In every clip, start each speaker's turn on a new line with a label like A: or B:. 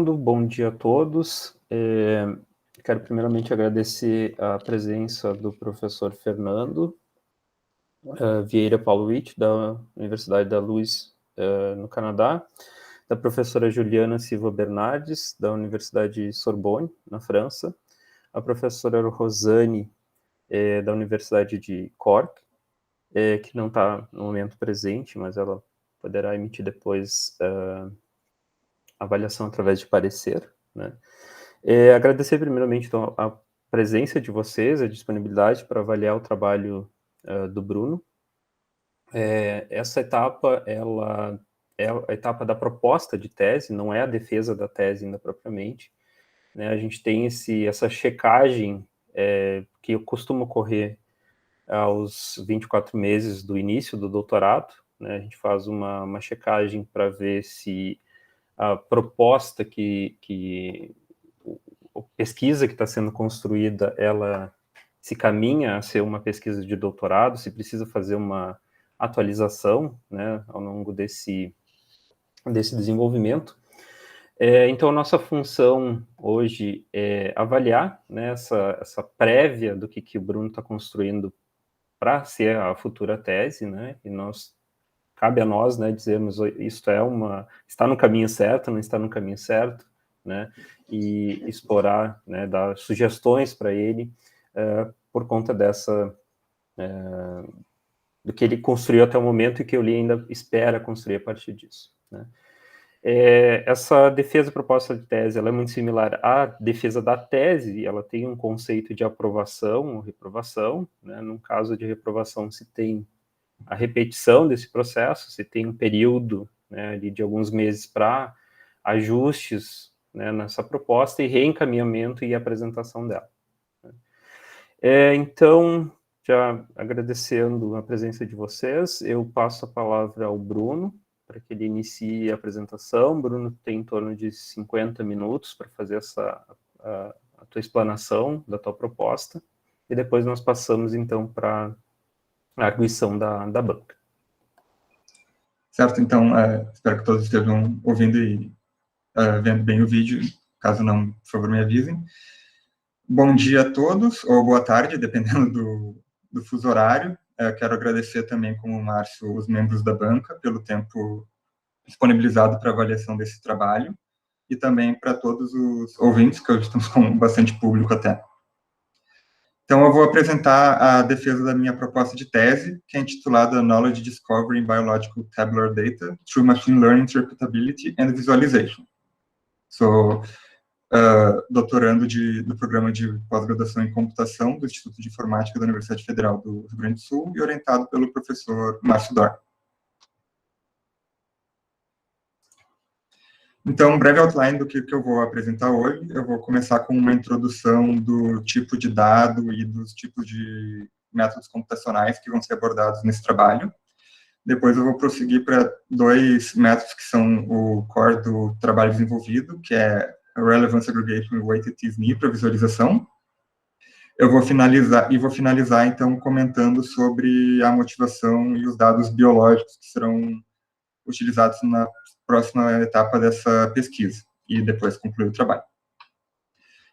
A: Bom dia a todos. Quero primeiramente agradecer a presença do professor Fernando Vieira Paulucci, da Universidade da Luz, no Canadá, da professora Juliana Silva Bernardes, da Universidade Sorbonne, na França, a professora Rosane, da Universidade de Cork, que não está no momento presente, mas ela poderá emitir depois avaliação através de parecer, né? Agradecer primeiramente então, a presença de vocês, a disponibilidade para avaliar o trabalho do Bruno. Essa etapa, ela é a etapa da proposta de tese, não é a defesa da tese ainda propriamente, né? A gente tem essa checagem que costuma ocorrer aos 24 meses do início do doutorado, né? A gente faz uma checagem para ver se a proposta a pesquisa que está sendo construída, ela se caminha a ser uma pesquisa de doutorado, se precisa fazer uma atualização, né, ao longo desse desenvolvimento. Então, a nossa função hoje é avaliar, né, essa prévia do que o Bruno está construindo para ser a futura tese, né, e cabe a nós, né, dizermos isto está no caminho certo, não está no caminho certo, né, e explorar, né, dar sugestões para ele por conta do que ele construiu até o momento e que ele ainda espera construir a partir disso, né. Essa defesa proposta de tese, ela é muito similar à defesa da tese, ela tem um conceito de aprovação ou reprovação, né. No caso de reprovação, se tem a repetição desse processo, se tem um período, né, de alguns meses para ajustes, né, nessa proposta e reencaminhamento e apresentação dela. Então, já agradecendo a presença de vocês, eu passo a palavra ao Bruno, para que ele inicie a apresentação. Bruno tem em torno de 50 minutos para fazer a tua explanação da tua proposta, e depois nós passamos, então, para a arguição da banca.
B: Certo, então, espero que todos estejam ouvindo e vendo bem o vídeo. Caso não, por favor, me avisem. Bom dia a todos, ou boa tarde, dependendo do fuso horário. Quero agradecer também, como o Márcio, os membros da banca pelo tempo disponibilizado para avaliação desse trabalho, e também para todos os ouvintes, que hoje estamos com bastante público até. Então, eu vou apresentar a defesa da minha proposta de tese, que é intitulada Knowledge Discovery in Biological Tabular Data through Machine Learning Interpretability and Visualization. Sou doutorando do programa de pós-graduação em computação do Instituto de Informática da Universidade Federal do Rio Grande do Sul e orientado pelo professor Márcio Dor. Então, um breve outline do que eu vou apresentar hoje. Eu vou começar com uma introdução do tipo de dado e dos tipos de métodos computacionais que vão ser abordados nesse trabalho. Depois eu vou prosseguir para dois métodos que são o core do trabalho desenvolvido, que é Relevance Aggregation e Weighted t-SNE para visualização. Eu vou finalizar, então, comentando sobre a motivação e os dados biológicos que serão utilizados na próxima etapa dessa pesquisa, e depois concluir o trabalho.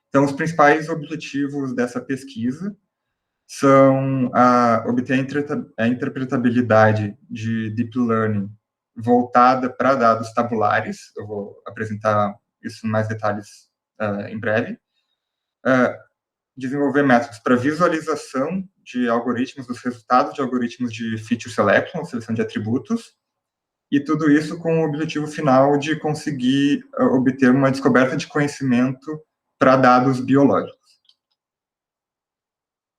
B: Então, os principais objetivos dessa pesquisa são obter a interpretabilidade de Deep Learning voltada para dados tabulares. Eu vou apresentar isso em mais detalhes em breve. Desenvolver métodos para visualização de algoritmos, dos resultados de algoritmos de feature selection, seleção de atributos, e tudo isso com o objetivo final de conseguir obter uma descoberta de conhecimento para dados biológicos.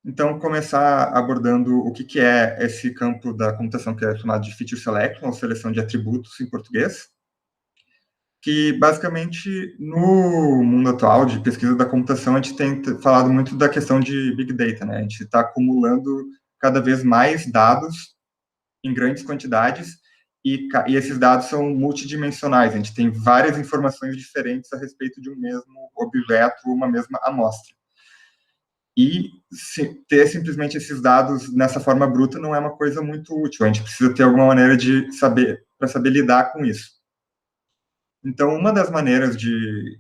B: Então, começar abordando o que é esse campo da computação que é chamado de feature selection, ou seleção de atributos em português, que, basicamente, no mundo atual de pesquisa da computação, a gente tem falado muito da questão de Big Data, né? A gente está acumulando cada vez mais dados em grandes quantidades, e esses dados são multidimensionais, a gente tem várias informações diferentes a respeito de um mesmo objeto, uma mesma amostra. E ter simplesmente esses dados nessa forma bruta não é uma coisa muito útil, a gente precisa ter alguma maneira de saber lidar com isso. Então, uma das maneiras de,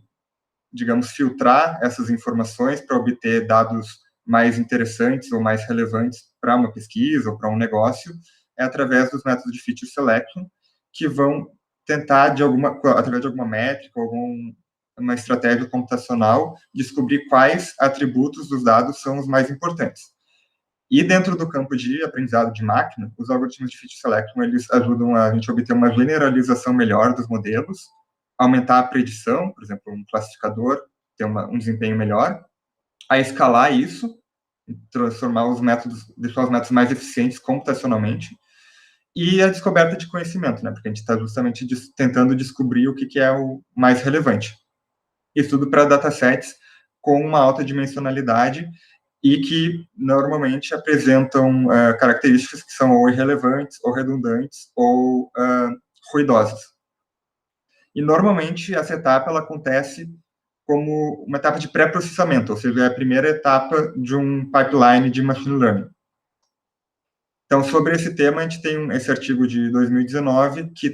B: digamos, filtrar essas informações para obter dados mais interessantes ou mais relevantes para uma pesquisa ou para um negócio é através dos métodos de feature selection, que vão tentar, através de alguma métrica, uma estratégia computacional, descobrir quais atributos dos dados são os mais importantes. E dentro do campo de aprendizado de máquina, os algoritmos de feature selection, eles ajudam a gente a obter uma generalização melhor dos modelos, aumentar a predição, por exemplo, um classificador ter um desempenho melhor, a escalar isso, transformar os métodos, deixar os métodos mais eficientes computacionalmente, e a descoberta de conhecimento, né? Porque a gente está justamente tentando descobrir o que é o mais relevante. Isso tudo para datasets com uma alta dimensionalidade e que normalmente apresentam características que são ou irrelevantes, ou redundantes, ou ruidosas. E normalmente essa etapa ela acontece como uma etapa de pré-processamento, ou seja, é a primeira etapa de um pipeline de machine learning. Então, sobre esse tema, a gente tem esse artigo de 2019 que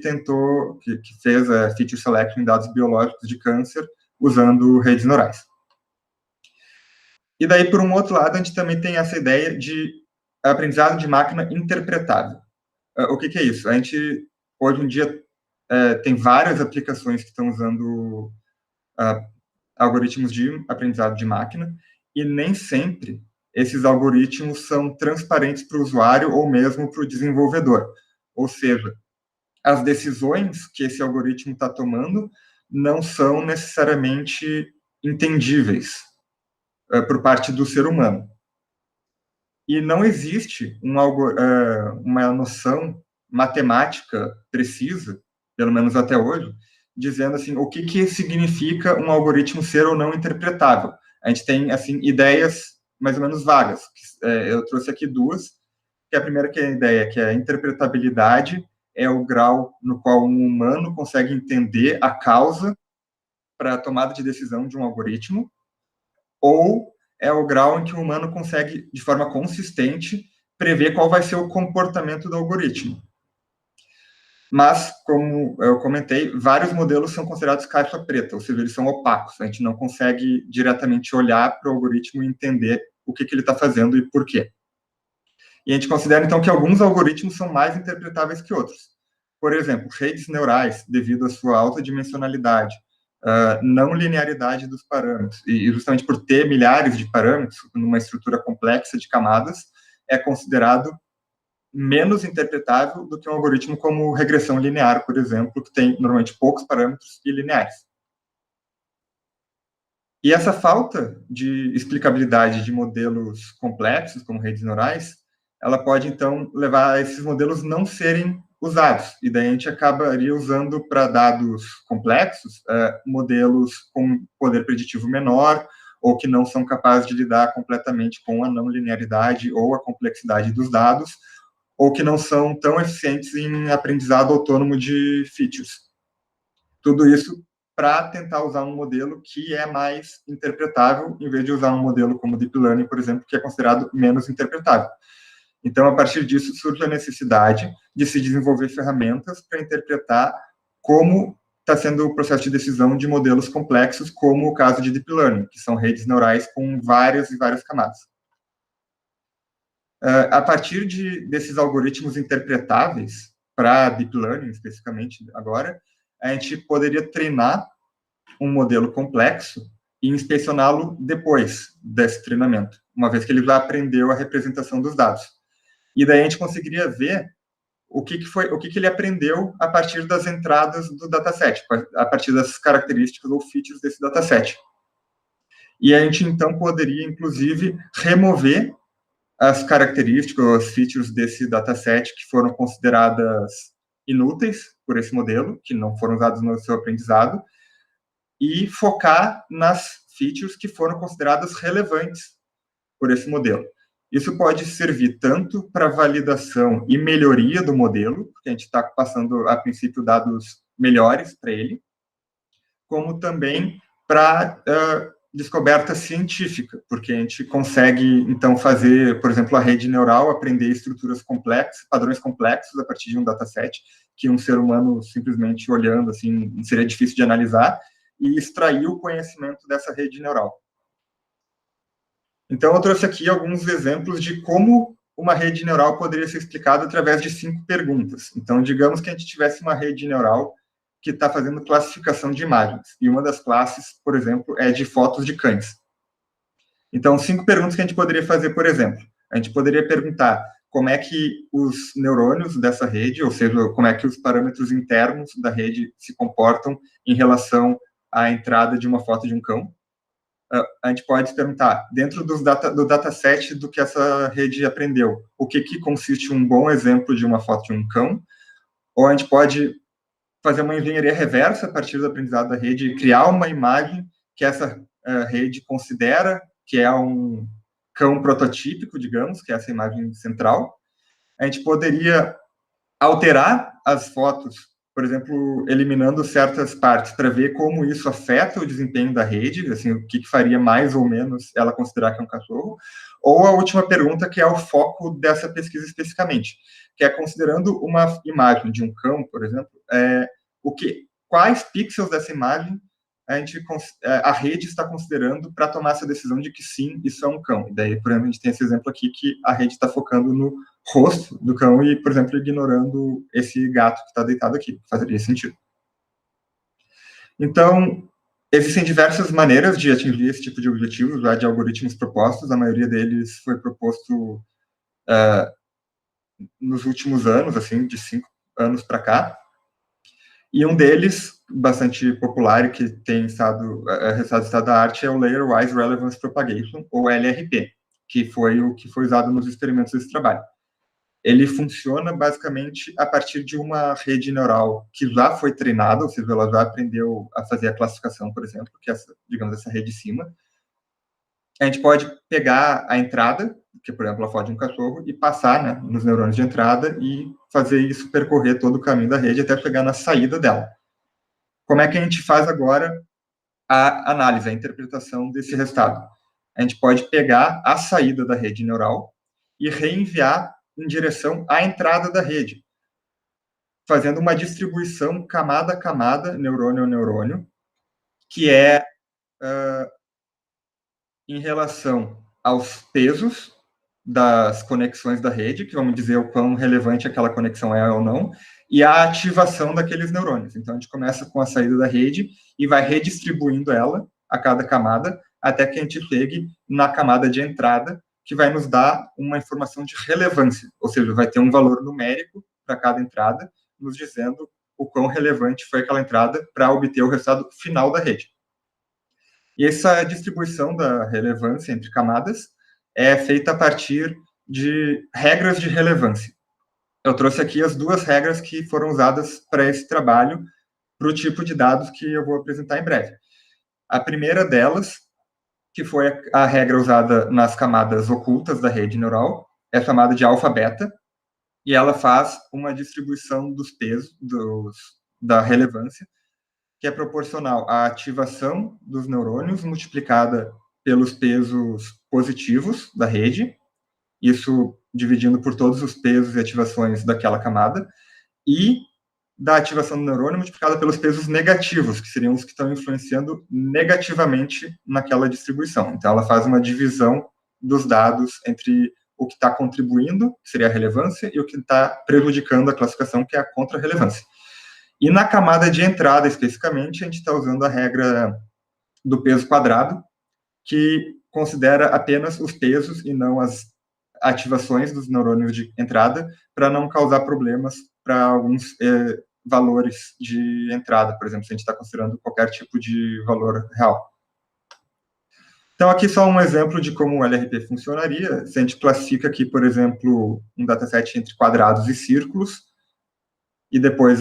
B: fez a feature selection em dados biológicos de câncer usando redes neurais. E daí, por um outro lado, a gente também tem essa ideia de aprendizado de máquina interpretável. O que é isso? A gente, hoje em dia, tem várias aplicações que estão usando algoritmos de aprendizado de máquina, e nem sempre esses algoritmos são transparentes para o usuário ou mesmo para o desenvolvedor. Ou seja, as decisões que esse algoritmo está tomando não são necessariamente entendíveis por parte do ser humano. E não existe uma noção matemática precisa, pelo menos até hoje, dizendo assim o que significa um algoritmo ser ou não interpretável. A gente tem assim ideias mais ou menos vagas. Eu trouxe aqui duas. Que a primeira que é a ideia que a interpretabilidade é o grau no qual um humano consegue entender a causa para a tomada de decisão de um algoritmo, ou é o grau em que o humano consegue, de forma consistente, prever qual vai ser o comportamento do algoritmo. Mas, como eu comentei, vários modelos são considerados caixa preta, ou seja, eles são opacos. A gente não consegue diretamente olhar para o algoritmo e entender o que ele está fazendo e por quê. E a gente considera, então, que alguns algoritmos são mais interpretáveis que outros. Por exemplo, redes neurais, devido à sua alta dimensionalidade, não linearidade dos parâmetros, e justamente por ter milhares de parâmetros numa estrutura complexa de camadas, é considerado menos interpretável do que um algoritmo como regressão linear, por exemplo, que tem normalmente poucos parâmetros e lineares. E essa falta de explicabilidade de modelos complexos, como redes neurais, ela pode, então, levar a esses modelos não serem usados. E daí a gente acabaria usando para dados complexos modelos com poder preditivo menor ou que não são capazes de lidar completamente com a não linearidade ou a complexidade dos dados, ou que não são tão eficientes em aprendizado autônomo de features. Tudo isso para tentar usar um modelo que é mais interpretável, em vez de usar um modelo como Deep Learning, por exemplo, que é considerado menos interpretável. Então, a partir disso, surge a necessidade de se desenvolver ferramentas para interpretar como está sendo o processo de decisão de modelos complexos, como o caso de Deep Learning, que são redes neurais com várias e várias camadas. A partir desses algoritmos interpretáveis, para Deep Learning, especificamente agora, a gente poderia treinar um modelo complexo e inspecioná-lo depois desse treinamento, uma vez que ele já aprendeu a representação dos dados. E daí a gente conseguiria ver o que ele aprendeu a partir das entradas do dataset, a partir das características ou features desse dataset. E a gente, então, poderia, inclusive, remover as características ou as features desse dataset que foram consideradas inúteis por esse modelo, que não foram usadas no seu aprendizado, e focar nas features que foram consideradas relevantes por esse modelo. Isso pode servir tanto para validação e melhoria do modelo, porque a gente está passando, a princípio, dados melhores para ele, como também para descoberta científica, porque a gente consegue, então, fazer, por exemplo, a rede neural aprender estruturas complexas, padrões complexos, a partir de um dataset, que um ser humano, simplesmente olhando, assim, seria difícil de analisar, e extrair o conhecimento dessa rede neural. Então, eu trouxe aqui alguns exemplos de como uma rede neural poderia ser explicada através de 5 perguntas. Então, digamos que a gente tivesse uma rede neural que está fazendo classificação de imagens, e uma das classes, por exemplo, é de fotos de cães. Então, 5 perguntas que a gente poderia fazer, por exemplo. A gente poderia perguntar como é que os neurônios dessa rede, ou seja, como é que os parâmetros internos da rede se comportam em relação à entrada de uma foto de um cão. A gente pode perguntar, dentro do dataset do que essa rede aprendeu, o que consiste um bom exemplo de uma foto de um cão, ou a gente pode fazer uma engenharia reversa a partir do aprendizado da rede e criar uma imagem que essa rede considera que é um cão prototípico, digamos, que é essa imagem central. A gente poderia alterar as fotos, por exemplo, eliminando certas partes para ver como isso afeta o desempenho da rede, assim, o que faria mais ou menos ela considerar que é um cachorro. Ou a última pergunta, que é o foco dessa pesquisa especificamente, que é considerando uma imagem de um cão, por exemplo, quais pixels dessa imagem a rede está considerando para tomar essa decisão de que sim, isso é um cão. E daí, por exemplo, a gente tem esse exemplo aqui que a rede está focando no rosto do cão e, por exemplo, ignorando esse gato que está deitado aqui. Fazeria sentido. Então, existem diversas maneiras de atingir esse tipo de objetivos, de algoritmos propostos. A maioria deles foi proposto nos últimos anos, assim, de 5 anos para cá. E um deles, bastante popular e que tem estado da arte, é o Layer Wise Relevance Propagation, ou LRP, que foi o que foi usado nos experimentos desse trabalho. Ele funciona basicamente a partir de uma rede neural que já foi treinada, ou seja, ela já aprendeu a fazer a classificação, por exemplo, que é, digamos, essa rede de cima. A gente pode pegar a entrada, que, por exemplo, a foto de um cachorro, e passar, né, nos neurônios de entrada e fazer isso percorrer todo o caminho da rede até chegar na saída dela. Como é que a gente faz agora a análise, a interpretação desse resultado? A gente pode pegar a saída da rede neural e reenviar em direção à entrada da rede, fazendo uma distribuição camada a camada, neurônio a neurônio, que é em relação aos pesos das conexões da rede, que vamos dizer o quão relevante aquela conexão é ou não, e a ativação daqueles neurônios. Então, a gente começa com a saída da rede e vai redistribuindo ela a cada camada, até que a gente chegue na camada de entrada, que vai nos dar uma informação de relevância, ou seja, vai ter um valor numérico para cada entrada, nos dizendo o quão relevante foi aquela entrada para obter o resultado final da rede. E essa distribuição da relevância entre camadas é feita a partir de regras de relevância. Eu trouxe aqui as 2 regras que foram usadas para esse trabalho, para o tipo de dados que eu vou apresentar em breve. A primeira delas, que foi a regra usada nas camadas ocultas da rede neural, é chamada de alfa-beta, e ela faz uma distribuição dos pesos da relevância, que é proporcional à ativação dos neurônios multiplicada pelos pesos positivos da rede, isso dividindo por todos os pesos e ativações daquela camada, e da ativação do neurônio multiplicada pelos pesos negativos, que seriam os que estão influenciando negativamente naquela distribuição. Então, ela faz uma divisão dos dados entre o que está contribuindo, que seria a relevância, e o que está prejudicando a classificação, que é a contra-relevância. E na camada de entrada, especificamente, a gente está usando a regra do peso quadrado, que considera apenas os pesos e não as ativações dos neurônios de entrada, para não causar problemas para alguns valores de entrada, por exemplo, se a gente está considerando qualquer tipo de valor real. Então, aqui só um exemplo de como o LRP funcionaria. Se a gente classifica aqui, por exemplo, um dataset entre quadrados e círculos, e depois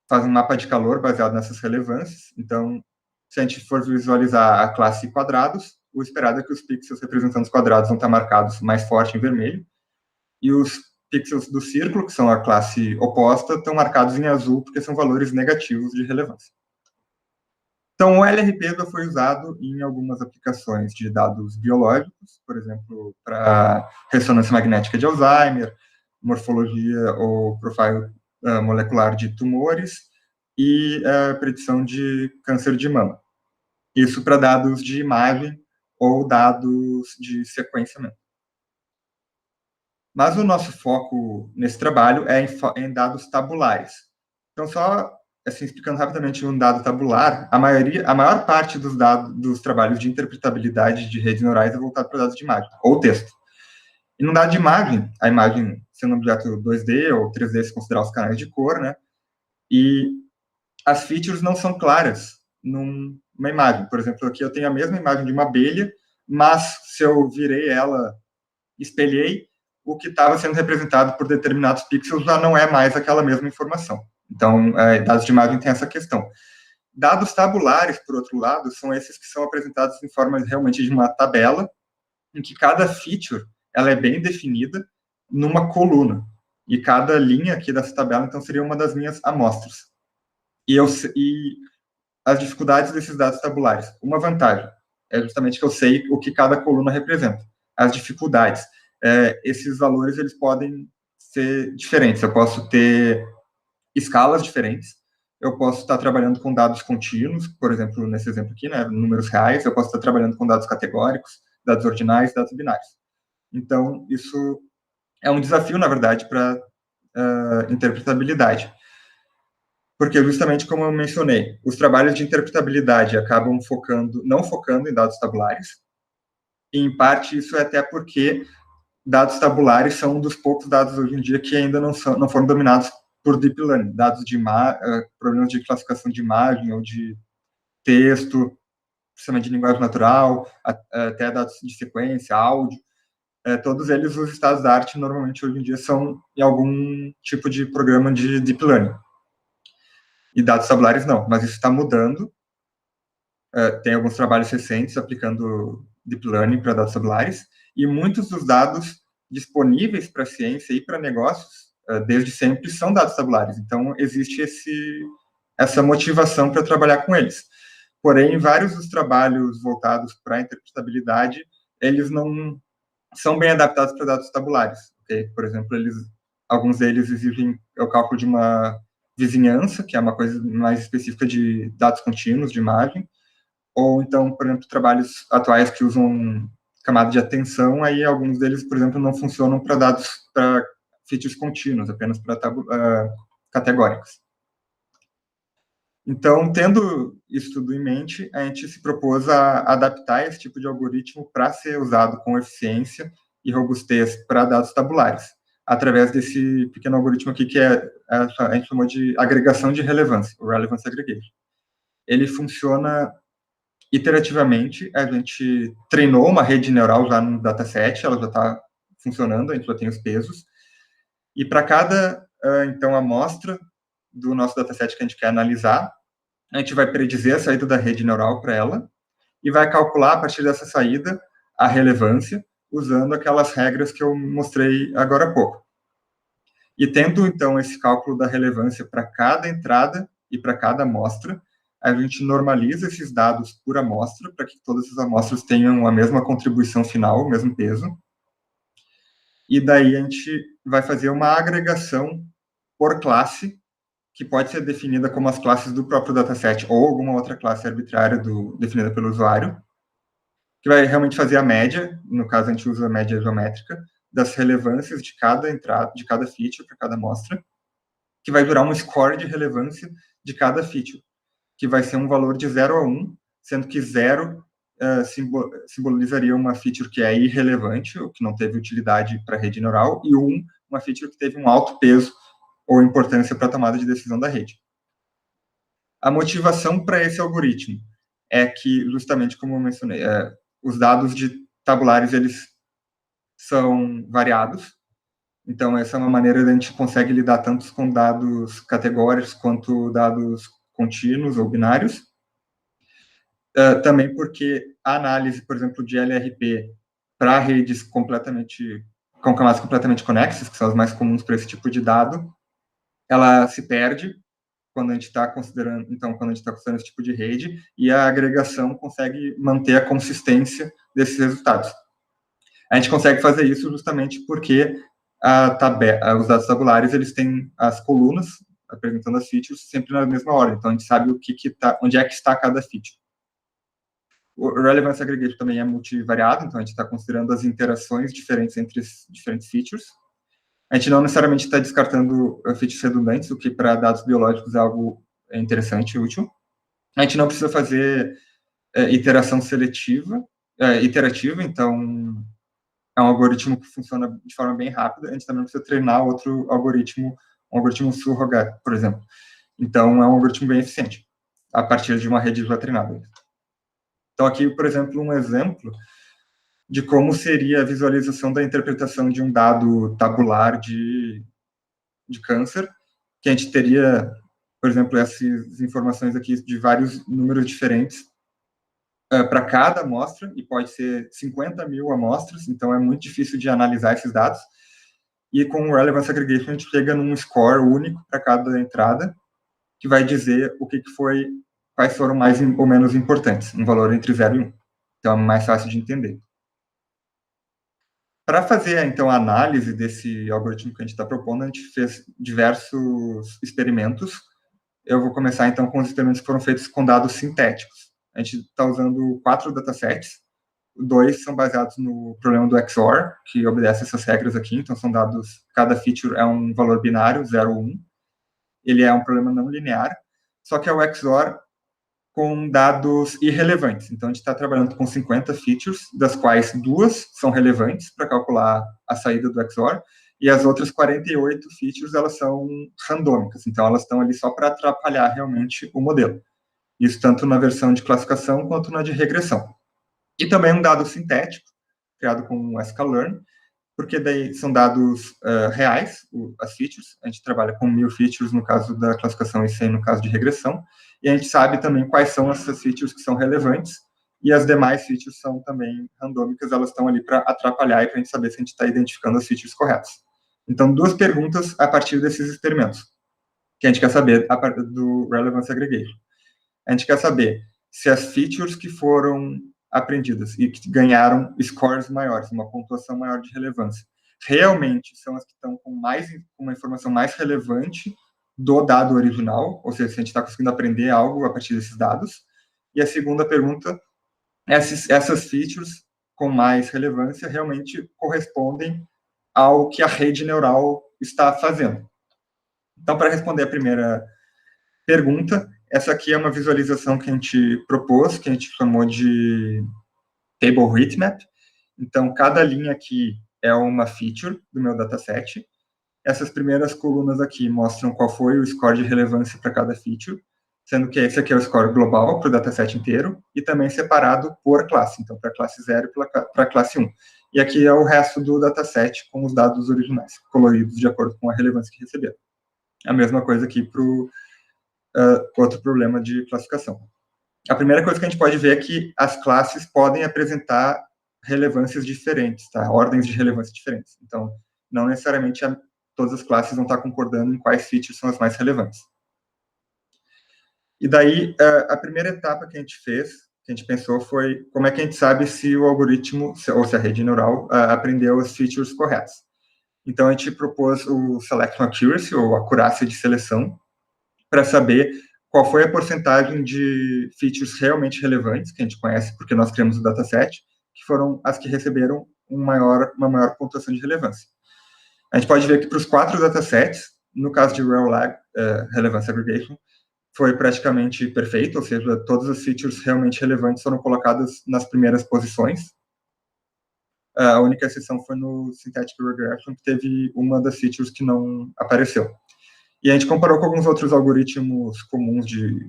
B: faz um mapa de calor baseado nessas relevâncias. Então, se a gente for visualizar a classe quadrados, o esperado é que os pixels representando os quadrados vão estar marcados mais forte em vermelho, e os pixels do círculo, que são a classe oposta, estão marcados em azul, porque são valores negativos de relevância. Então, o LRP já foi usado em algumas aplicações de dados biológicos, por exemplo, para ressonância magnética de Alzheimer, morfologia ou profile molecular de tumores e predição de câncer de mama. Isso para dados de imagem ou dados de sequenciamento. Mas o nosso foco nesse trabalho é em dados tabulares. Então, só assim, explicando rapidamente um dado tabular, a maior parte dos trabalhos de interpretabilidade de redes neurais é voltado para dados de imagem, ou texto. E no dado de imagem, a imagem sendo um objeto 2D ou 3D, se considerar os canais de cor, né? E as features não são claras numa imagem. Por exemplo, aqui eu tenho a mesma imagem de uma abelha, mas se eu virei ela, espelhei, o que estava sendo representado por determinados pixels já não é mais aquela mesma informação. Então, dados de imagem tem essa questão. Dados tabulares, por outro lado, são esses que são apresentados em forma realmente de uma tabela, em que cada feature ela é bem definida numa coluna. E cada linha aqui dessa tabela, então, seria uma das minhas amostras. E as dificuldades desses dados tabulares. Uma vantagem é justamente que eu sei o que cada coluna representa. As dificuldades, esses valores eles podem ser diferentes. Eu posso ter escalas diferentes. Eu posso estar trabalhando com dados contínuos, por exemplo, nesse exemplo aqui, né, números reais. Eu posso estar trabalhando com dados categóricos, dados ordinais, dados binários. Então, isso é um desafio, na verdade, para interpretabilidade. Porque, justamente como eu mencionei, os trabalhos de interpretabilidade acabam não focando em dados tabulares. E, em parte, isso é até porque dados tabulares são um dos poucos dados hoje em dia que ainda não foram dominados por Deep Learning. Dados de problemas de classificação de imagem ou de texto, principalmente de linguagem natural, até dados de sequência, áudio. Todos eles, os estados da arte, normalmente, hoje em dia, são em algum tipo de programa de Deep Learning. E dados tabulares não, mas isso está mudando. Tem alguns trabalhos recentes aplicando Deep Learning para dados tabulares, e muitos dos dados disponíveis para a ciência e para negócios, desde sempre, são dados tabulares. Então, existe essa motivação para trabalhar com eles. Porém, vários dos trabalhos voltados para a interpretabilidade, eles não são bem adaptados para dados tabulares. Okay? Por exemplo, alguns deles exigem o cálculo de uma vizinhança, que é uma coisa mais específica de dados contínuos, de imagem, ou então, por exemplo, trabalhos atuais que usam camada de atenção, aí alguns deles, por exemplo, não funcionam para features contínuos, apenas para categóricos. Então, tendo isso tudo em mente, a gente se propôs a adaptar esse tipo de algoritmo para ser usado com eficiência e robustez para dados tabulares, através desse pequeno algoritmo aqui que a gente chamou de agregação de relevância, o Relevance Aggregation. Ele funciona iterativamente. A gente treinou uma rede neural já no dataset, ela já está funcionando, a gente já tem os pesos, e para cada, então, amostra do nosso dataset que a gente quer analisar, a gente vai predizer a saída da rede neural para ela, e vai calcular, a partir dessa saída, a relevância, usando aquelas regras que eu mostrei agora há pouco. E tendo, então, esse cálculo da relevância para cada entrada e para cada amostra, a gente normaliza esses dados por amostra, para que todas as amostras tenham a mesma contribuição final, o mesmo peso. E daí a gente vai fazer uma agregação por classe, que pode ser definida como as classes do próprio dataset ou alguma outra classe arbitrária definida pelo usuário, que vai realmente fazer a média, no caso a gente usa a média geométrica, das relevâncias de cada entrada, de cada feature para cada amostra, que vai durar um score de relevância de cada feature, que vai ser um valor de 0 a 1, sendo que 0 simbolizaria uma feature que é irrelevante, ou que não teve utilidade para a rede neural, e 1, uma feature que teve um alto peso ou importância para a tomada de decisão da rede. A motivação para esse algoritmo é que, justamente como eu mencionei, os dados tabulares, eles são variados. Então, essa é uma maneira de a gente consegue lidar tanto com dados categóricos quanto dados contínuos ou binários. Também porque a análise, por exemplo, de LRP para redes com camadas completamente conexas, que são as mais comuns para esse tipo de dado, ela se perde quando a gente está considerando esse tipo de rede, e a agregação consegue manter a consistência desses resultados. A gente consegue fazer isso justamente porque os dados tabulares, eles têm as colunas apresentando as features sempre na mesma ordem, então a gente sabe onde é que está cada feature. O Relevance Aggregation também é multivariado, então a gente está considerando as interações diferentes entre os diferentes features. A gente não necessariamente está descartando features redundantes, o que para dados biológicos é algo interessante e útil. A gente não precisa fazer iteração iterativa, então é um algoritmo que funciona de forma bem rápida. A gente também não precisa treinar outro algoritmo, um algoritmo surrogado, por exemplo. Então, é um algoritmo bem eficiente, a partir de uma rede já treinada. Então, aqui, por exemplo, um exemplo de como seria a visualização da interpretação de um dado tabular de câncer, que a gente teria, por exemplo, essas informações aqui de vários números diferentes para cada amostra, e pode ser 50 mil amostras, então é muito difícil de analisar esses dados. E com o Relevance Aggregation, a gente chega num score único para cada entrada, que vai dizer quais foram mais ou menos importantes, um valor entre 0 e 1. Então, é mais fácil de entender. Para fazer, então, a análise desse algoritmo que a gente está propondo, a gente fez diversos experimentos. Eu vou começar, então, com os experimentos que foram feitos com dados sintéticos. A gente está usando 4 datasets. 2 são baseados no problema do XOR, que obedece essas regras aqui. Então, são dados, cada feature é um valor binário, 0 ou 1. Ele é um problema não linear, só que é o XOR com dados irrelevantes. Então, a gente está trabalhando com 50 features, das quais 2 são relevantes para calcular a saída do XOR, e as outras 48 features, elas são randômicas. Então, elas estão ali só para atrapalhar realmente o modelo. Isso tanto na versão de classificação quanto na de regressão. E também um dado sintético, criado com o sklearn, porque daí são dados reais, as features. A gente trabalha com 1000 features no caso da classificação e 100 no caso de regressão. E a gente sabe também quais são essas features que são relevantes, e as demais features são também randômicas, elas estão ali para atrapalhar e para a gente saber se a gente está identificando as features corretas. Então, 2 perguntas a partir desses experimentos, que a gente quer saber a partir do Relevance Aggregation. A gente quer saber se as features que foram aprendidas e que ganharam scores maiores, uma pontuação maior de relevância, realmente são as que estão com uma informação mais relevante do dado original, ou seja, se a gente está conseguindo aprender algo a partir desses dados. E a segunda pergunta é se essas features com mais relevância realmente correspondem ao que a rede neural está fazendo. Então, para responder a primeira pergunta, essa aqui é uma visualização que a gente propôs, que a gente chamou de Table Heatmap. Então, cada linha aqui é uma feature do meu dataset. Essas primeiras colunas aqui mostram qual foi o score de relevância para cada feature, sendo que esse aqui é o score global para o dataset inteiro, e também separado por classe, então, para a classe 0 e para a classe 1. E aqui é o resto do dataset com os dados originais, coloridos de acordo com a relevância que receberam. A mesma coisa aqui para o outro problema de classificação. A primeira coisa que a gente pode ver é que as classes podem apresentar relevâncias diferentes, tá? Ordens de relevância diferentes. Então, não necessariamente todas as classes vão estar concordando em quais features são as mais relevantes. E daí, a primeira etapa que a gente fez, que a gente pensou, foi como é que a gente sabe se o algoritmo, ou se a rede neural, aprendeu as features corretas. Então, a gente propôs o Selection Accuracy, ou acurácia de seleção, para saber qual foi a porcentagem de features realmente relevantes, que a gente conhece porque nós criamos o dataset, que foram as que receberam uma maior pontuação de relevância. A gente pode ver que para os 4 datasets, no caso de Relevance Aggregation, foi praticamente perfeito, ou seja, todas as features realmente relevantes foram colocadas nas primeiras posições. A única exceção foi no Synthetic Regression, que teve uma das features que não apareceu. E a gente comparou com alguns outros algoritmos comuns de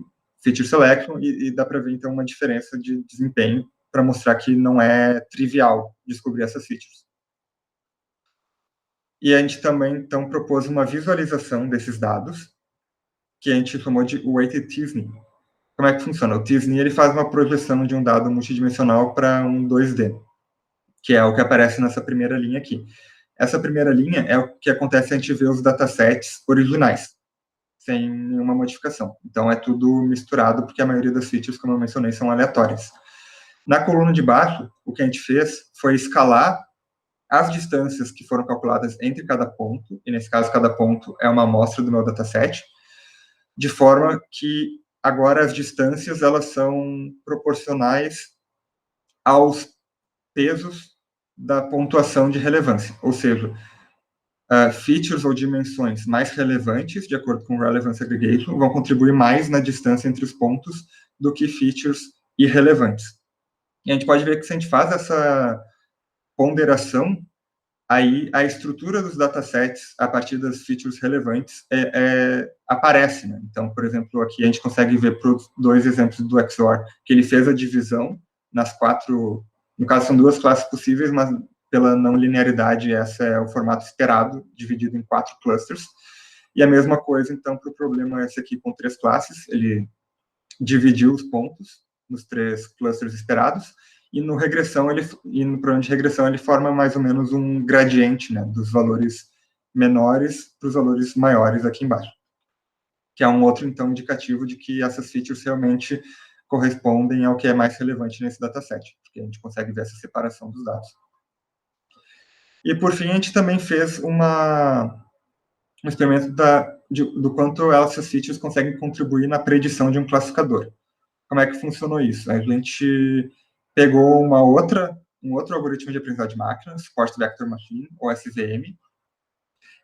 B: feature selection e dá para ver, então, uma diferença de desempenho para mostrar que não é trivial descobrir essas features. E a gente também, então, propôs uma visualização desses dados, que a gente chamou de Weighted T-SNE. Como é que funciona? O T-SNE, ele faz uma projeção de um dado multidimensional para um 2D, que é o que aparece nessa primeira linha aqui. Essa primeira linha é o que acontece se a gente vê os datasets originais. sem nenhuma modificação. Então, é tudo misturado, porque a maioria das features, como eu mencionei, são aleatórias. Na coluna de baixo, o que a gente fez foi escalar as distâncias que foram calculadas entre cada ponto, e nesse caso, cada ponto é uma amostra do meu dataset, de forma que agora as distâncias elas são proporcionais aos pesos da pontuação de relevância, ou seja, features ou dimensões mais relevantes, de acordo com o Relevance Aggregation, vão contribuir mais na distância entre os pontos do que features irrelevantes. E a gente pode ver que se a gente faz essa ponderação, aí a estrutura dos datasets a partir das features relevantes aparece, né? Então, por exemplo, aqui a gente consegue ver para os 2 exemplos do XOR, que ele fez a divisão nas 4, no caso são 2 classes possíveis, mas pela não linearidade, esse é o formato esperado, dividido em 4 clusters. E a mesma coisa, então, para o problema esse aqui com 3 classes, ele dividiu os pontos nos 3 clusters esperados, e no programa de regressão ele forma mais ou menos um gradiente, né, dos valores menores para os valores maiores aqui embaixo, que é um outro, então, indicativo de que essas features realmente correspondem ao que é mais relevante nesse dataset, porque a gente consegue ver essa separação dos dados. E, por fim, a gente também fez um experimento do quanto essas features conseguem contribuir na predição de um classificador. Como é que funcionou isso? A gente pegou um outro algoritmo de aprendizagem de máquina, Support Vector Machine, ou SVM,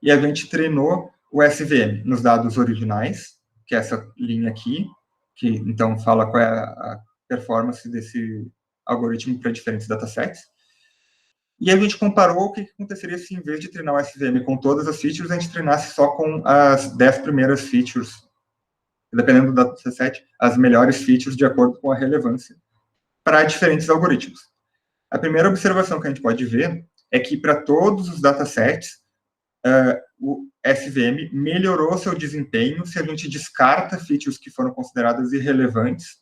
B: e a gente treinou o SVM nos dados originais, que é essa linha aqui, que então fala qual é a performance desse algoritmo para diferentes datasets. E a gente comparou o que aconteceria se, em vez de treinar o SVM com todas as features, a gente treinasse só com as 10 primeiras features, dependendo do dataset, as melhores features de acordo com a relevância, para diferentes algoritmos. A primeira observação que a gente pode ver é que, para todos os datasets, o SVM melhorou seu desempenho se a gente descarta features que foram consideradas irrelevantes,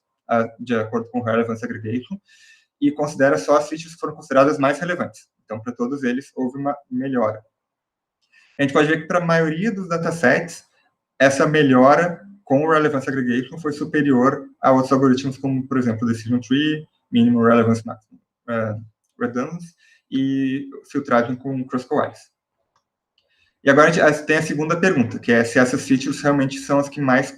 B: de acordo com o Relevance Aggregation, e considera só as features que foram consideradas mais relevantes. Então, para todos eles, houve uma melhora. A gente pode ver que, para a maioria dos datasets, essa melhora com o Relevance Aggregation foi superior a outros algoritmos, como, por exemplo, Decision Tree, Minimum Relevance Maximum Redundance e filtragem com cross-coalesce. E agora a gente tem a segunda pergunta, que é se essas features realmente são as que mais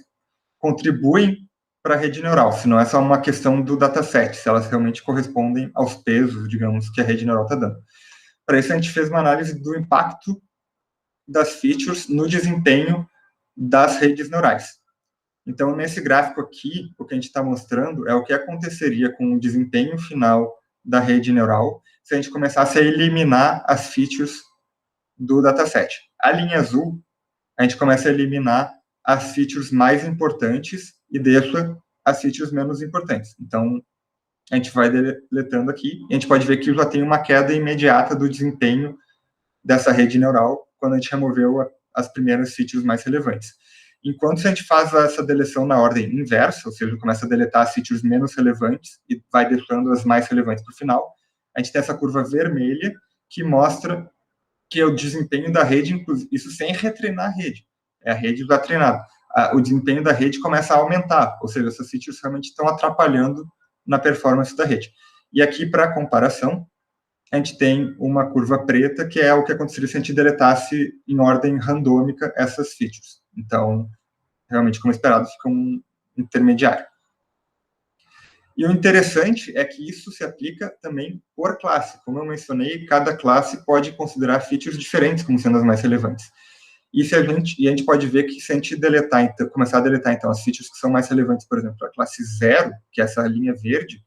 B: contribuem para a rede neural, se não é só uma questão do dataset, se elas realmente correspondem aos pesos, digamos, que a rede neural está dando. Para isso, a gente fez uma análise do impacto das features no desempenho das redes neurais. Então, nesse gráfico aqui, o que a gente está mostrando é o que aconteceria com o desempenho final da rede neural se a gente começasse a eliminar as features do dataset. A linha azul, a gente começa a eliminar as features mais importantes e deixa as features menos importantes. Então, a gente vai deletando aqui, e a gente pode ver que já tem uma queda imediata do desempenho dessa rede neural quando a gente removeu as primeiras features mais relevantes. Enquanto se a gente faz essa deleção na ordem inversa, ou seja, começa a deletar as features menos relevantes e vai deixando as mais relevantes para o final, a gente tem essa curva vermelha que mostra que é o desempenho da rede, isso sem retreinar a rede, é a rede já treinada. O desempenho da rede começa a aumentar, ou seja, essas features realmente estão atrapalhando na performance da rede. E aqui, para comparação, a gente tem uma curva preta, que é o que aconteceria se a gente deletasse em ordem randômica essas features. Então, realmente, como esperado, fica um intermediário. E o interessante é que isso se aplica também por classe. Como eu mencionei, cada classe pode considerar features diferentes como sendo as mais relevantes. E a gente pode ver que se a gente deletar, então, começar a deletar, então, as features que são mais relevantes, por exemplo, a classe 0, que é essa linha verde,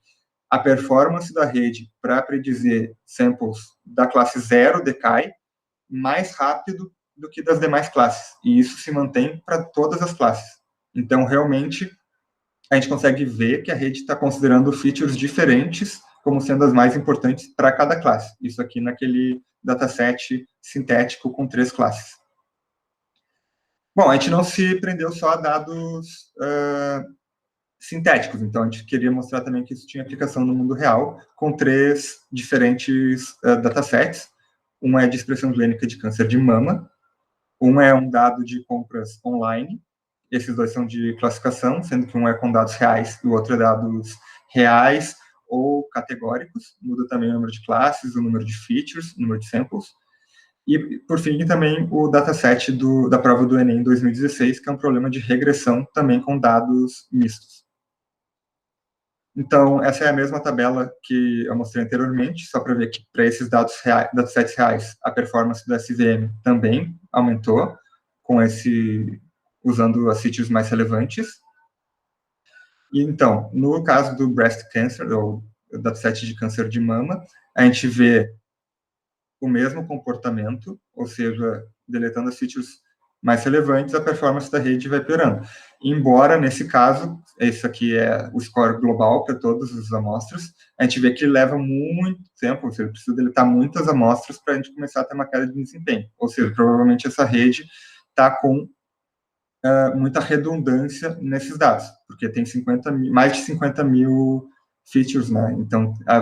B: a performance da rede para predizer samples da classe 0 decai mais rápido do que das demais classes. E isso se mantém para todas as classes. Então, realmente, a gente consegue ver que a rede está considerando features diferentes como sendo as mais importantes para cada classe. Isso aqui naquele dataset sintético com 3 classes. Bom, a gente não se prendeu só a dados sintéticos, então a gente queria mostrar também que isso tinha aplicação no mundo real, com 3 diferentes datasets. Um é de expressão clínica de câncer de mama, um é um dado de compras online, esses dois são de classificação, sendo que um é com dados reais e o outro é dados reais ou categóricos. Muda também o número de classes, o número de features, o número de samples. E, por fim, também o dataset da prova do Enem 2016, que é um problema de regressão também com dados mistos. Então, essa é a mesma tabela que eu mostrei anteriormente, só para ver que para esses datasets reais, a performance do SVM também aumentou, usando as features mais relevantes. E, então, no caso do breast cancer, ou dataset de câncer de mama, a gente vê o mesmo comportamento, ou seja, deletando as features mais relevantes, a performance da rede vai piorando. Embora, nesse caso, esse aqui é o score global para todas as amostras, a gente vê que leva muito tempo, ou seja, precisa deletar muitas amostras para a gente começar a ter uma queda de desempenho. Ou seja, provavelmente essa rede está com muita redundância nesses dados, porque tem mais de 50 mil features, né? Então, há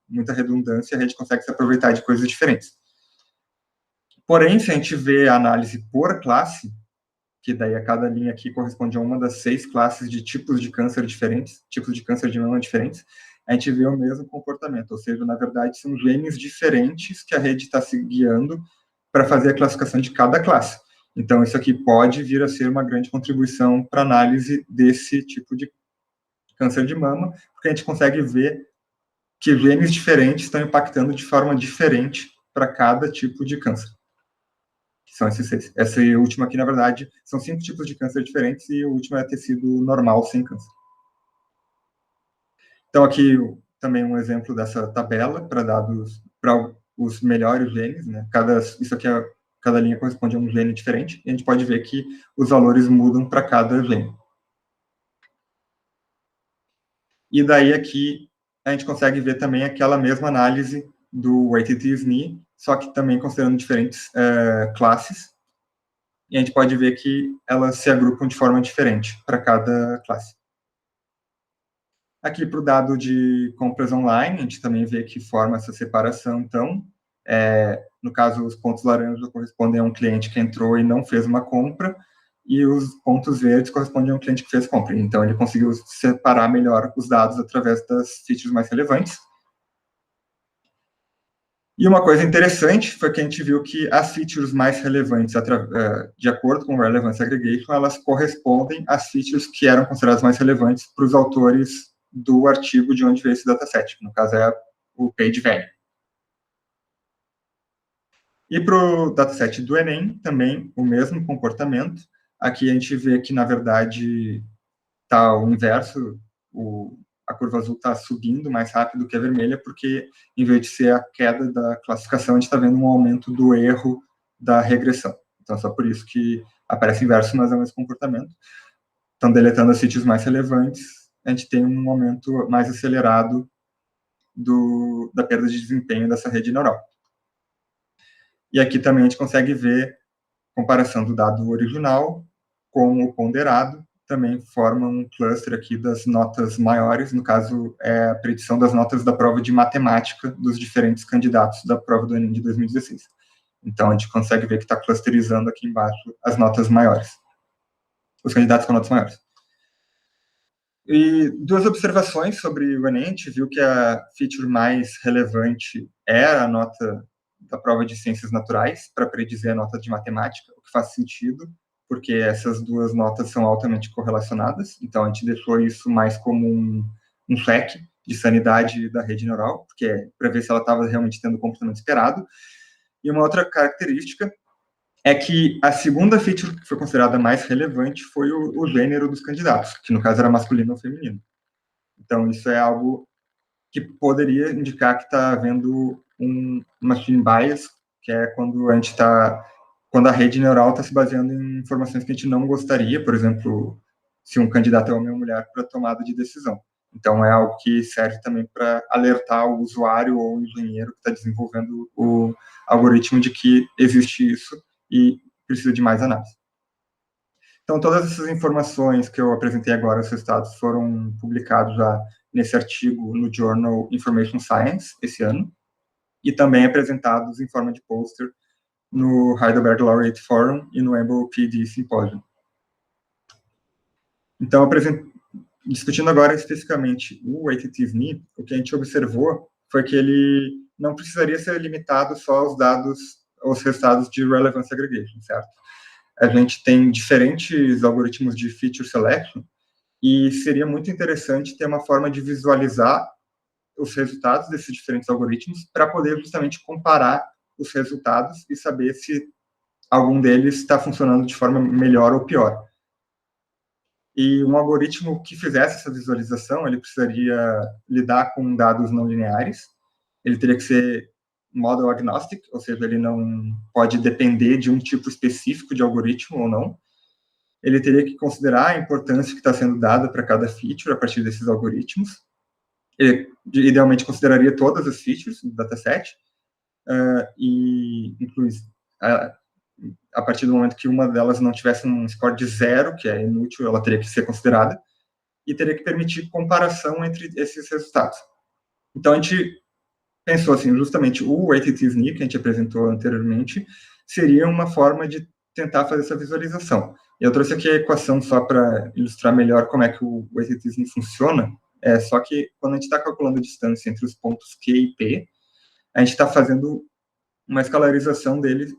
B: muita redundância, a rede consegue se aproveitar de coisas diferentes. Porém, se a gente vê a análise por classe, que daí a cada linha aqui corresponde a uma das 6 classes de tipos de câncer diferentes, tipos de câncer de mama diferentes, a gente vê o mesmo comportamento, ou seja, na verdade, são genes diferentes que a rede está se guiando para fazer a classificação de cada classe. Então, isso aqui pode vir a ser uma grande contribuição para a análise desse tipo de câncer de mama, porque a gente consegue ver que genes diferentes estão impactando de forma diferente para cada tipo de câncer. Que são esses 6. Essa última aqui, na verdade, são 5 tipos de câncer diferentes e o último é tecido normal sem câncer. Então, aqui também um exemplo dessa tabela para dados para os melhores genes, né? Isso aqui cada linha corresponde a um gene diferente, e a gente pode ver que os valores mudam para cada gene. E daí aqui a gente consegue ver também aquela mesma análise do weighted SNE, só que também considerando diferentes classes, e a gente pode ver que elas se agrupam de forma diferente para cada classe. Aqui para o dado de compras online, a gente também vê que forma essa separação, então, no caso, os pontos laranjas correspondem a um cliente que entrou e não fez uma compra, e os pontos verdes correspondem a um cliente que fez compra. Então, ele conseguiu separar melhor os dados através das features mais relevantes. E uma coisa interessante foi que a gente viu que as features mais relevantes, de acordo com o Relevance Aggregation, elas correspondem às features que eram consideradas mais relevantes para os autores do artigo de onde veio esse dataset, que no caso é o page value. E para o dataset do Enem, também o mesmo comportamento. Aqui a gente vê que, na verdade, está o inverso, a curva azul está subindo mais rápido que a vermelha, porque, em vez de ser a queda da classificação, a gente está vendo um aumento do erro da regressão. Então, só por isso que aparece inverso, mas é o mesmo comportamento. Então, deletando as features mais relevantes, a gente tem um aumento mais acelerado da perda de desempenho dessa rede neural. E aqui também a gente consegue ver comparação do dado original com o ponderado, também forma um cluster aqui das notas maiores, no caso, é a predição das notas da prova de matemática dos diferentes candidatos da prova do Enem de 2016. Então, a gente consegue ver que está clusterizando aqui embaixo as notas maiores, os candidatos com notas maiores. E 2 observações sobre o Enem. A gente viu que a feature mais relevante era a nota da prova de ciências naturais, para predizer a nota de matemática, o que faz sentido, porque essas 2 notas são altamente correlacionadas. Então, a gente deixou isso mais como um check de sanidade da rede neural, porque é para ver se ela estava realmente tendo o comportamento esperado. E uma outra característica é que a segunda feature que foi considerada mais relevante foi o gênero dos candidatos, que no caso era masculino ou feminino. Então, isso é algo que poderia indicar que está havendo um machine bias, que é quando a rede neural está se baseando em informações que a gente não gostaria, por exemplo, se um candidato é homem ou mulher, para tomada de decisão. Então, é algo que serve também para alertar o usuário ou o engenheiro que está desenvolvendo o algoritmo de que existe isso e precisa de mais análise. Então, todas essas informações que eu apresentei agora, os resultados, foram publicados já nesse artigo no Journal Information Science, esse ano, e também apresentados em forma de pôster no Heidelberg Laureate Forum e no EMBL PD Symposium. Então, discutindo agora especificamente o ATT-SNE, o que a gente observou foi que ele não precisaria ser limitado só aos dados, aos resultados de relevance aggregation, certo? A gente tem diferentes algoritmos de feature selection e seria muito interessante ter uma forma de visualizar os resultados desses diferentes algoritmos para poder justamente comparar os resultados e saber se algum deles está funcionando de forma melhor ou pior. E um algoritmo que fizesse essa visualização, ele precisaria lidar com dados não lineares, ele teria que ser model agnostic, ou seja, ele não pode depender de um tipo específico de algoritmo ou não. Ele teria que considerar a importância que está sendo dada para cada feature a partir desses algoritmos. Ele, idealmente, consideraria todas as features do dataset, e inclui a partir do momento que uma delas não tivesse um score de 0, que é inútil, ela teria que ser considerada, e teria que permitir comparação entre esses resultados. Então, a gente pensou assim, justamente o ATT-SNE, que a gente apresentou anteriormente, seria uma forma de tentar fazer essa visualização. Eu trouxe aqui a equação só para ilustrar melhor como é que o ATT-SNE funciona, só que quando a gente está calculando a distância entre os pontos Q e P, a gente está fazendo uma escalarização dele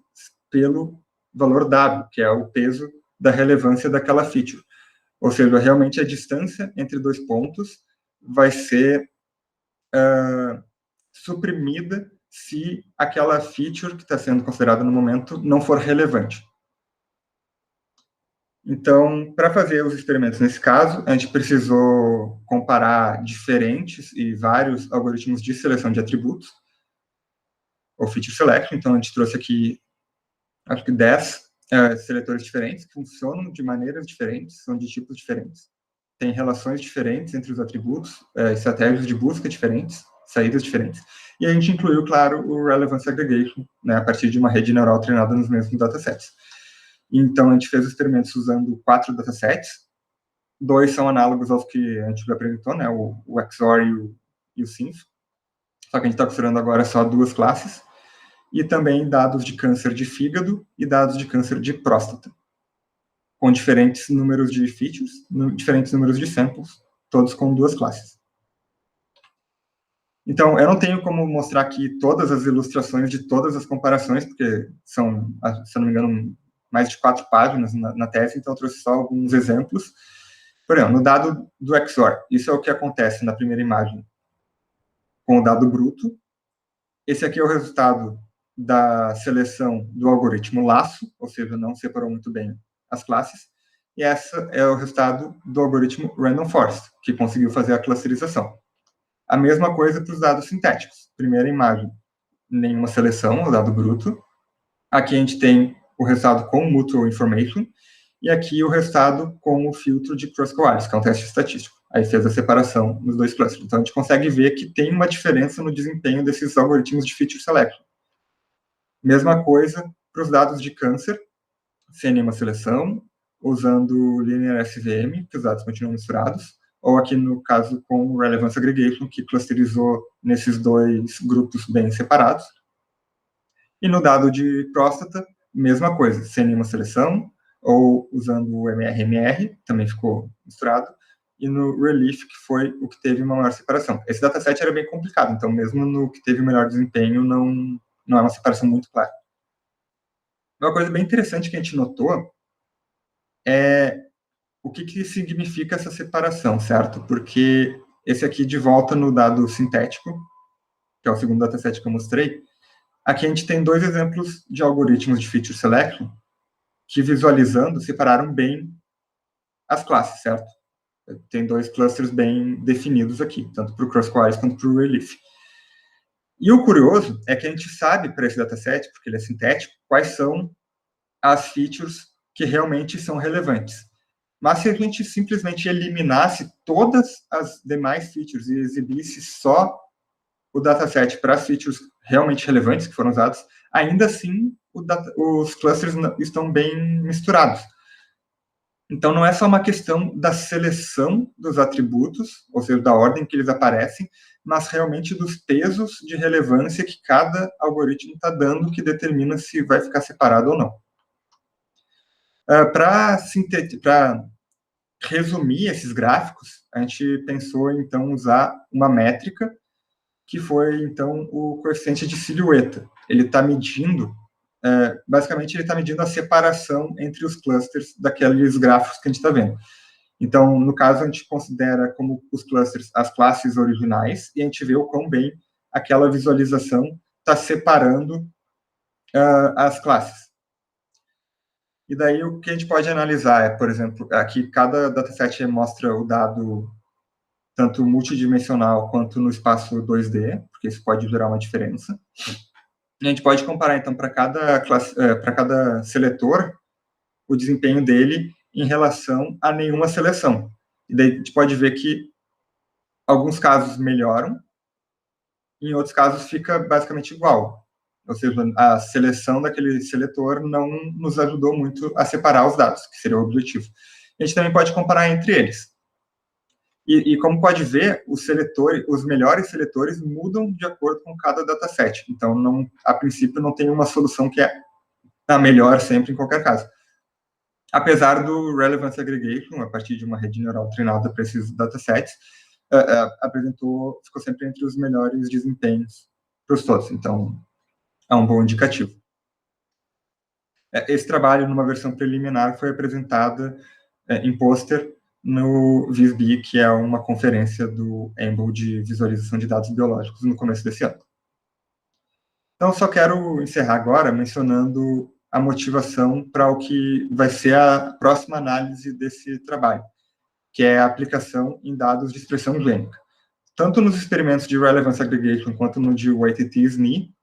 B: pelo valor W, que é o peso da relevância daquela feature. Ou seja, realmente a distância entre dois pontos vai ser suprimida se aquela feature que está sendo considerada no momento não for relevante. Então, para fazer os experimentos nesse caso, a gente precisou comparar diferentes e vários algoritmos de seleção de atributos, ou feature selection. Então, a gente trouxe aqui, acho que 10 seletores diferentes, que funcionam de maneiras diferentes, são de tipos diferentes. Tem relações diferentes entre os atributos, estratégias de busca diferentes, saídas diferentes. E a gente incluiu, claro, o Relevance Aggregation, né, a partir de uma rede neural treinada nos mesmos datasets. Então, a gente fez experimentos usando 4 datasets. 2 são análogos aos que a gente já apresentou, né, o XOR e o SYNF. Só que a gente está considerando agora só 2 classes. E também dados de câncer de fígado e dados de câncer de próstata, com diferentes números de features, diferentes números de samples, todos com 2 classes. Então, eu não tenho como mostrar aqui todas as ilustrações de todas as comparações, porque são, se eu não me engano, mais de 4 páginas na tese, então eu trouxe só alguns exemplos. Por exemplo, no dado do XOR, isso é o que acontece na primeira imagem com o dado bruto. Esse aqui é o resultado da seleção do algoritmo laço, ou seja, não separou muito bem as classes, e essa é o resultado do algoritmo random forest, que conseguiu fazer a clusterização. A mesma coisa para os dados sintéticos. Primeira imagem, nenhuma seleção, o dado bruto. Aqui a gente tem o resultado com mutual information, e aqui o resultado com o filtro de cross-coalesce, que é um teste estatístico. Aí fez a separação nos 2 clusters. Então, a gente consegue ver que tem uma diferença no desempenho desses algoritmos de feature selection. Mesma coisa para os dados de câncer, sem nenhuma seleção, usando linear SVM, que os dados continuam misturados, ou aqui no caso com Relevance Aggregation, que clusterizou nesses 2 grupos bem separados. E no dado de próstata, mesma coisa, sem nenhuma seleção, ou usando o MRMR, também ficou misturado, e no Relief, que foi o que teve uma maior separação. Esse dataset era bem complicado, então mesmo no que teve o melhor desempenho, não é uma separação muito clara. Uma coisa bem interessante que a gente notou é o que significa essa separação, certo? Porque esse aqui, de volta no dado sintético, que é o segundo dataset que eu mostrei, aqui a gente tem 2 exemplos de algoritmos de feature selection que, visualizando, separaram bem as classes, certo? Tem 2 clusters bem definidos aqui, tanto para o cross-coalesce quanto para o Relief. E o curioso é que a gente sabe para esse dataset, porque ele é sintético, quais são as features que realmente são relevantes. Mas se a gente simplesmente eliminasse todas as demais features e exibisse só o dataset para as features realmente relevantes que foram usadas, ainda assim os clusters estão bem misturados. Então, não é só uma questão da seleção dos atributos, ou seja, da ordem que eles aparecem, mas realmente dos pesos de relevância que cada algoritmo está dando, que determina se vai ficar separado ou não. Para resumir esses gráficos, a gente pensou, então, usar uma métrica, que foi, então, o coeficiente de silhueta. Ele está medindo, basicamente, ele está medindo a separação entre os clusters daqueles gráficos que a gente está vendo. Então, no caso, a gente considera como os clusters as classes originais, e a gente vê o quão bem aquela visualização está separando as classes. E daí, o que a gente pode analisar é, por exemplo, aqui cada dataset mostra o dado tanto multidimensional quanto no espaço 2D, porque isso pode gerar uma diferença. E a gente pode comparar, então, para cada seletor, o desempenho dele em relação a nenhuma seleção. E daí a gente pode ver que alguns casos melhoram, e em outros casos fica basicamente igual. Ou seja, a seleção daquele seletor não nos ajudou muito a separar os dados, que seria o objetivo. A gente também pode comparar entre eles. E como pode ver, os melhores seletores mudam de acordo com cada dataset. Então, a princípio, não tem uma solução que é a melhor sempre em qualquer caso. Apesar do Relevance Aggregation, a partir de uma rede neural treinada para esses datasets, ficou sempre entre os melhores desempenhos para os todos. Então, é um bom indicativo. Esse trabalho, numa versão preliminar, foi apresentado em pôster no VISB, que é uma conferência do EMBL de visualização de dados biológicos no começo desse ano. Então, só quero encerrar agora mencionando a motivação para o que vai ser a próxima análise desse trabalho, que é a aplicação em dados de expressão gênica. Tanto nos experimentos de Relevance Aggregation quanto no de Weighted-SNE,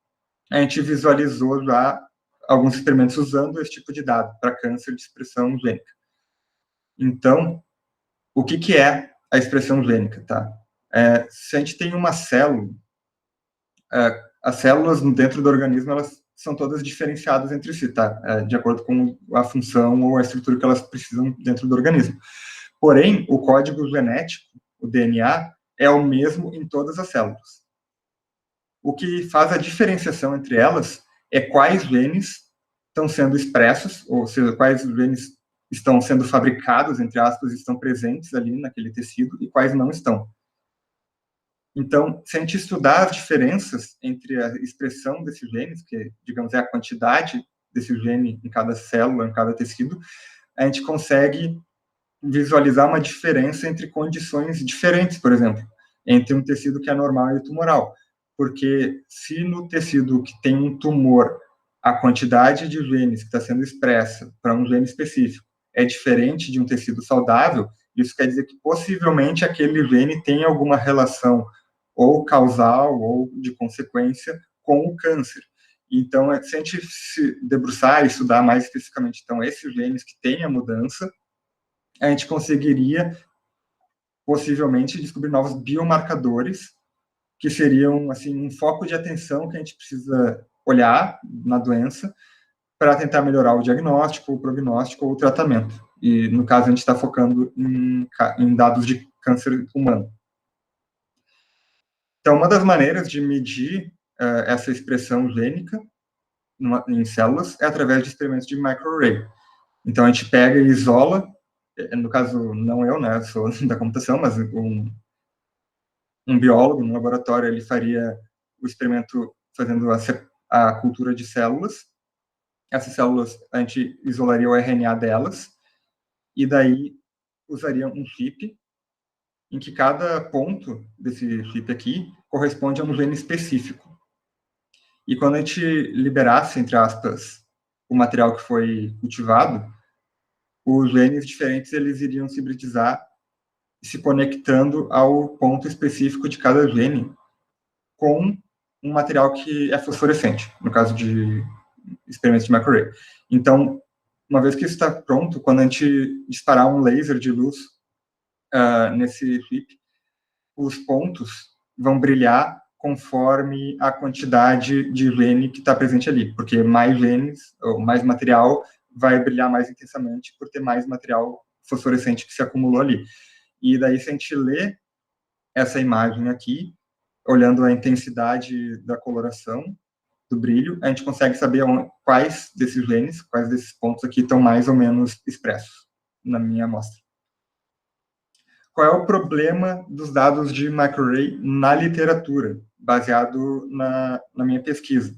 B: a gente visualizou já alguns experimentos usando esse tipo de dado para câncer de expressão gênica. Então, o que é a expressão gênica, tá? Se a gente tem uma célula, as células dentro do organismo, elas são todas diferenciadas entre si, tá? De acordo com a função ou a estrutura que elas precisam dentro do organismo. Porém, o código genético, o DNA, é o mesmo em todas as células. O que faz a diferenciação entre elas é quais genes estão sendo expressos, ou seja, quais genes estão sendo fabricados, entre aspas, estão presentes ali naquele tecido e quais não estão. Então, se a gente estudar as diferenças entre a expressão desses genes, que, digamos, é a quantidade desse gene em cada célula, em cada tecido, a gente consegue visualizar uma diferença entre condições diferentes, por exemplo, entre um tecido que é normal e tumoral. Porque se no tecido que tem um tumor, a quantidade de genes que está sendo expressa para um gene específico é diferente de um tecido saudável, isso quer dizer que possivelmente aquele gene tem alguma relação ou causal ou de consequência com o câncer. Então, se a gente se debruçar e estudar mais especificamente, então, esses genes que têm a mudança, a gente conseguiria possivelmente descobrir novos biomarcadores que seriam, assim, um foco de atenção que a gente precisa olhar na doença para tentar melhorar o diagnóstico, o prognóstico ou o tratamento. E, no caso, a gente está focando em dados de câncer humano. Então, uma das maneiras de medir essa expressão gênica em células é através de experimentos de microarray. Então, a gente pega e isola, no caso, não eu, né, eu sou da computação, mas um biólogo no laboratório, ele faria o experimento fazendo a cultura de células. Essas células, a gente isolaria o RNA delas, e daí usaria um chip, em que cada ponto desse chip aqui corresponde a um gene específico. E quando a gente liberasse, entre aspas, o material que foi cultivado, os genes diferentes eles iriam se hibridizar, se conectando ao ponto específico de cada gene, com um material que é fosforescente, no caso de experimentos de microarray. Então, uma vez que isso está pronto, quando a gente disparar um laser de luz nesse chip, os pontos vão brilhar conforme a quantidade de gene que está presente ali, porque mais genes, ou mais material, vai brilhar mais intensamente por ter mais material fosforescente que se acumulou ali. E daí, se a gente lê essa imagem aqui, olhando a intensidade da coloração, do brilho, a gente consegue saber quais desses genes, quais desses pontos aqui estão mais ou menos expressos na minha amostra. qual é o problema dos dados de microarray na literatura, baseado na minha pesquisa.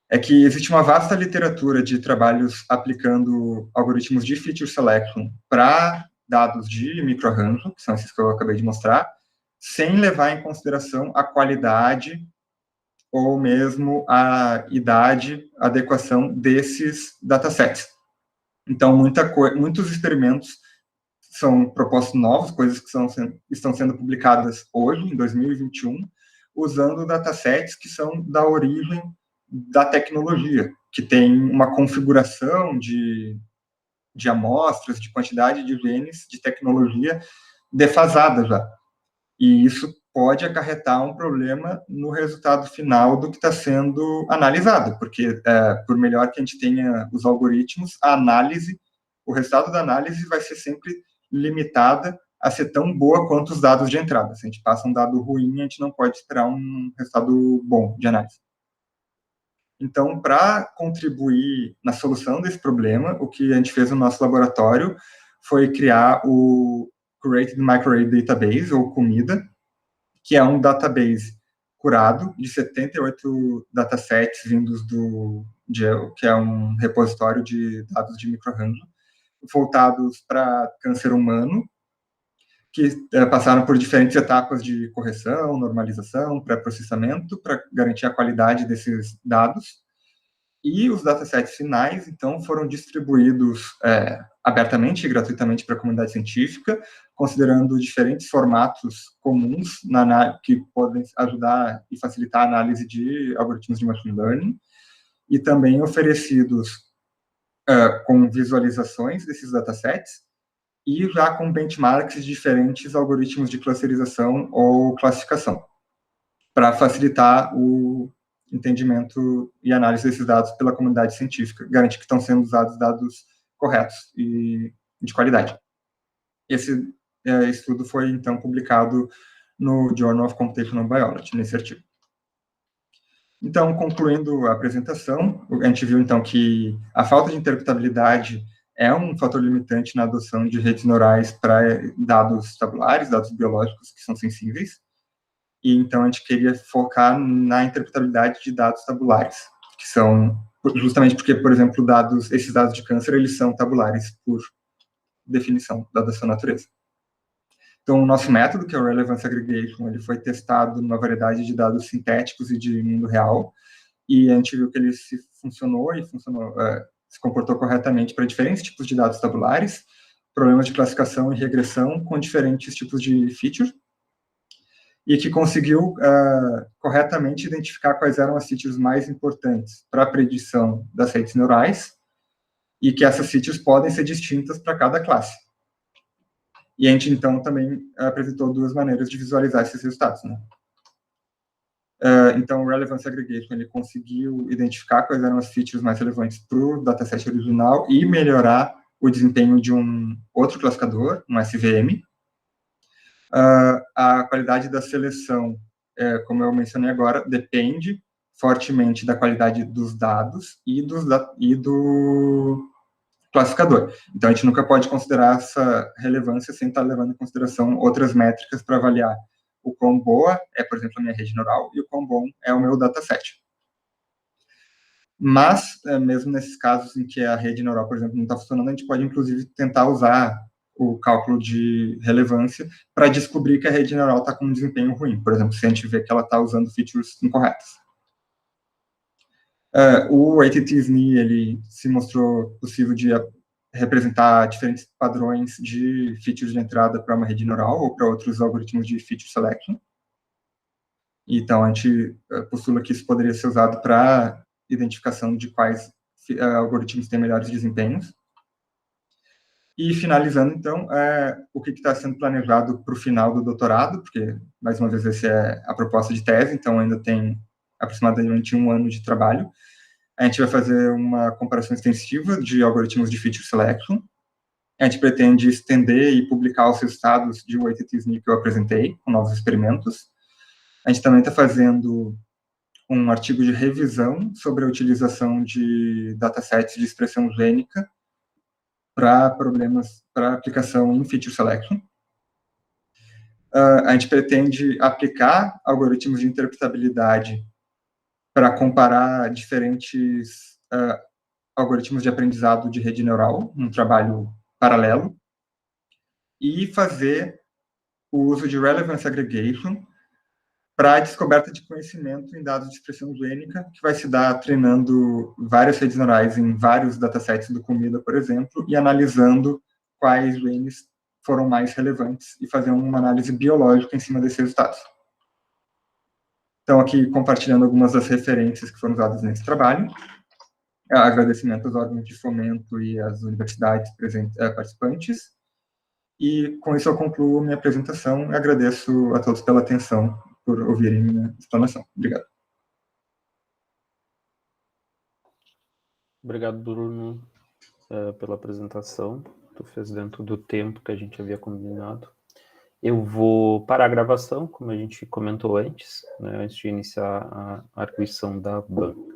B: É que existe uma vasta literatura de trabalhos aplicando algoritmos de feature selection para dados de microarranjo, que são esses que eu acabei de mostrar, sem levar em consideração a qualidade ou mesmo a idade, a adequação desses datasets. Então, muitos experimentos são propostos novos, coisas que estão sendo publicadas hoje, em 2021, usando datasets que são da origem da tecnologia, que tem uma configuração de amostras, de quantidade de genes, de tecnologia defasada já. E isso pode acarretar um problema no resultado final do que está sendo analisado, porque por melhor que a gente tenha os algoritmos, o resultado da análise vai ser sempre limitada a ser tão boa quanto os dados de entrada. Se a gente passa um dado ruim, a gente não pode esperar um resultado bom de análise. Então, para contribuir na solução desse problema, o que a gente fez no nosso laboratório foi criar o Curated Microarray Database, ou CUMIDA, que é um database curado de 78 datasets vindos que é um repositório de dados de microarranjo, voltados para câncer humano, que passaram por diferentes etapas de correção, normalização, pré-processamento, para garantir a qualidade desses dados. E os datasets finais, então, foram distribuídos abertamente e gratuitamente para a comunidade científica, considerando diferentes formatos comuns que podem ajudar e facilitar a análise de algoritmos de machine learning, e também oferecidos com visualizações desses datasets, e já com benchmarks de diferentes algoritmos de clusterização ou classificação, para facilitar o entendimento e análise desses dados pela comunidade científica, garantir que estão sendo usados dados corretos e de qualidade. Esse estudo foi, então, publicado no Journal of Computational Biology, nesse artigo. Então, concluindo a apresentação, a gente viu, então, que a falta de interpretabilidade é um fator limitante na adoção de redes neurais para dados tabulares, dados biológicos que são sensíveis, e então a gente queria focar na interpretabilidade de dados tabulares, que são, justamente porque, por exemplo, esses dados de câncer, eles são tabulares por definição, dada a sua natureza. Então, o nosso método, que é o Relevance Aggregation, ele foi testado numa variedade de dados sintéticos e de mundo real, e a gente viu que ele se comportou corretamente para diferentes tipos de dados tabulares, problemas de classificação e regressão com diferentes tipos de feature, e que conseguiu corretamente identificar quais eram as features mais importantes para a predição das redes neurais, e que essas features podem ser distintas para cada classe. E a gente, então, também apresentou duas maneiras de visualizar esses resultados, né? Então, o Relevance Aggregation, ele conseguiu identificar quais eram as features mais relevantes para o dataset original e melhorar o desempenho de um outro classificador, um SVM. A qualidade da seleção, como eu mencionei agora, depende fortemente da qualidade dos dados e do classificador. Então, a gente nunca pode considerar essa relevância sem estar levando em consideração outras métricas para avaliar o quão boa é, por exemplo, a minha rede neural e o quão bom é o meu dataset. Mas, mesmo nesses casos em que a rede neural, por exemplo, não está funcionando, a gente pode, inclusive, tentar usar o cálculo de relevância para descobrir que a rede neural está com um desempenho ruim. Por exemplo, se a gente vê que ela está usando features incorretas. O ATT-SNE, ele se mostrou possível de representar diferentes padrões de features de entrada para uma rede neural ou para outros algoritmos de feature selection. Então, a gente postula que isso poderia ser usado para identificação de quais algoritmos têm melhores desempenhos. E, finalizando, então, o que está sendo planejado para o final do doutorado, porque, mais uma vez, essa é a proposta de tese, então ainda tem aproximadamente 1 ano de trabalho. A gente vai fazer uma comparação extensiva de algoritmos de feature selection. A gente pretende estender e publicar os resultados de ATT-SNE que eu apresentei, com novos experimentos. A gente também está fazendo um artigo de revisão sobre a utilização de datasets de expressão gênica para aplicação em feature selection. a gente pretende aplicar algoritmos de interpretabilidade para comparar diferentes algoritmos de aprendizado de rede neural, um trabalho paralelo, e fazer o uso de Relevance Aggregation para a descoberta de conhecimento em dados de expressão eugênica, que vai se dar treinando várias redes neurais em vários datasets do Comida, por exemplo, e analisando quais genes foram mais relevantes e fazer uma análise biológica em cima desses resultados. Então, aqui compartilhando algumas das referências que foram usadas nesse trabalho. Agradecimento aos órgãos de fomento e às universidades participantes. E com isso eu concluo minha apresentação e agradeço a todos pela atenção, por ouvirem minha explanação. Obrigado.
A: Obrigado, Bruno, pela apresentação. Tu fez dentro do tempo que a gente havia combinado. Eu vou parar a gravação, como a gente comentou antes, né, antes de iniciar a arguição da banca.